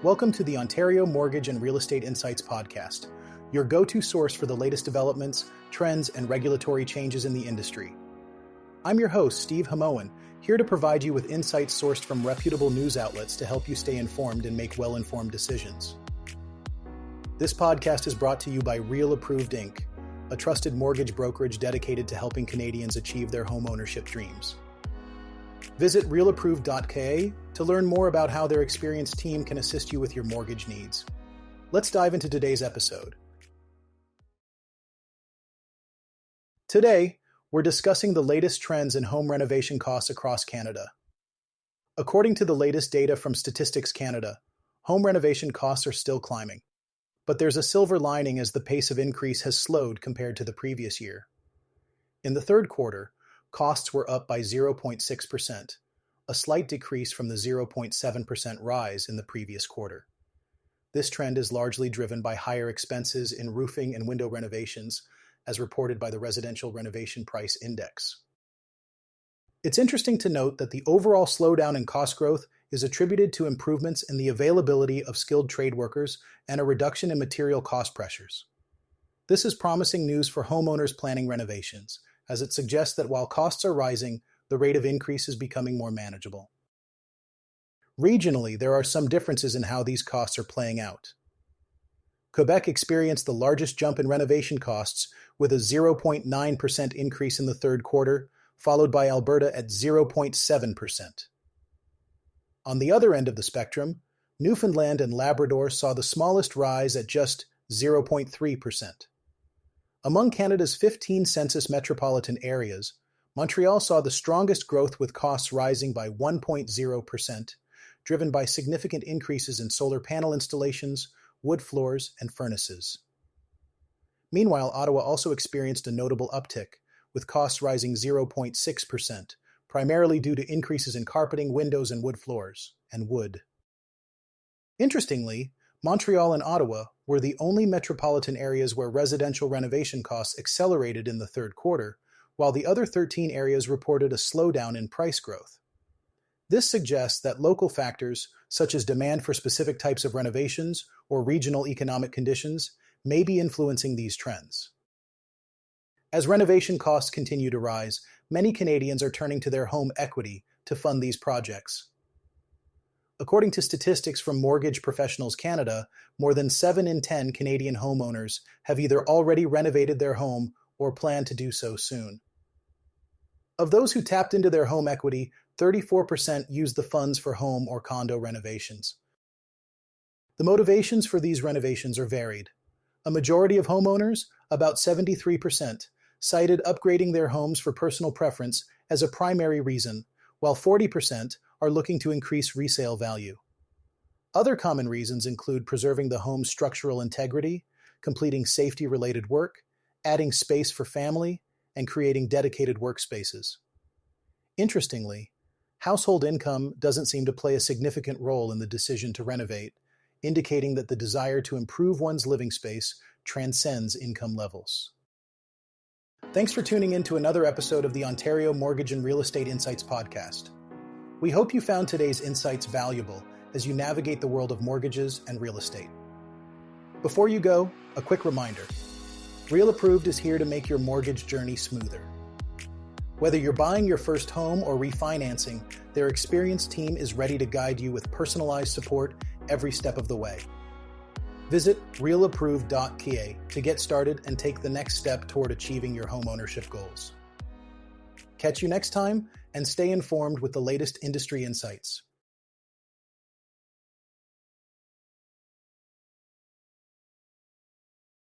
Welcome to the Ontario Mortgage and Real Estate Insights podcast, your go-to source for the latest developments, trends, and regulatory changes in the industry. I'm your host, Steve Hamoan, here to provide you with insights sourced from reputable news outlets to help you stay informed and make well-informed decisions. This podcast is brought to you by Real Approved Inc., a trusted mortgage brokerage dedicated to helping Canadians achieve their home ownership dreams. Visit realapproved.ca to learn more about how their experienced team can assist you with your mortgage needs. Let's dive into today's episode. Today, we're discussing the latest trends in home renovation costs across Canada. According to the latest data from Statistics Canada, home renovation costs are still climbing. But there's a silver lining as the pace of increase has slowed compared to the previous year. In the third quarter, costs were up by 0.6%, a slight decrease from the 0.7% rise in the previous quarter. This trend is largely driven by higher expenses in roofing and window renovations, as reported by the Residential Renovation Price Index. It's interesting to note that the overall slowdown in cost growth is attributed to improvements in the availability of skilled trade workers and a reduction in material cost pressures. This is promising news for homeowners planning renovations, as it suggests that while costs are rising, the rate of increase is becoming more manageable. Regionally, there are some differences in how these costs are playing out. Quebec experienced the largest jump in renovation costs with a 0.9% increase in the third quarter, followed by Alberta at 0.7%. On the other end of the spectrum, Newfoundland and Labrador saw the smallest rise at just 0.3%. Among Canada's 15 census metropolitan areas, Montreal saw the strongest growth with costs rising by 1.0%, driven by significant increases in solar panel installations, wood floors, and furnaces. Meanwhile, Ottawa also experienced a notable uptick, with costs rising 0.6%, primarily due to increases in carpeting, windows, and wood floors, and wood. Interestingly, Montreal and Ottawa were the only metropolitan areas where residential renovation costs accelerated in the third quarter, while the other 13 areas reported a slowdown in price growth. This suggests that local factors, such as demand for specific types of renovations or regional economic conditions, may be influencing these trends. As renovation costs continue to rise, many Canadians are turning to their home equity to fund these projects. According to statistics from Mortgage Professionals Canada, more than 7 in 10 Canadian homeowners have either already renovated their home or plan to do so soon. Of those who tapped into their home equity, 34% used the funds for home or condo renovations. The motivations for these renovations are varied. A majority of homeowners, about 73%, cited upgrading their homes for personal preference as a primary reason, while 40% are looking to increase resale value. Other common reasons include preserving the home's structural integrity, completing safety-related work, adding space for family, and creating dedicated workspaces. Interestingly, household income doesn't seem to play a significant role in the decision to renovate, indicating that the desire to improve one's living space transcends income levels. Thanks for tuning in to another episode of the Ontario Mortgage and Real Estate Insights podcast. We hope you found today's insights valuable as you navigate the world of mortgages and real estate. Before you go, a quick reminder. Real Approved is here to make your mortgage journey smoother. Whether you're buying your first home or refinancing, their experienced team is ready to guide you with personalized support every step of the way. Visit realapproved.ca to get started and take the next step toward achieving your homeownership goals. Catch you next time and stay informed with the latest industry insights.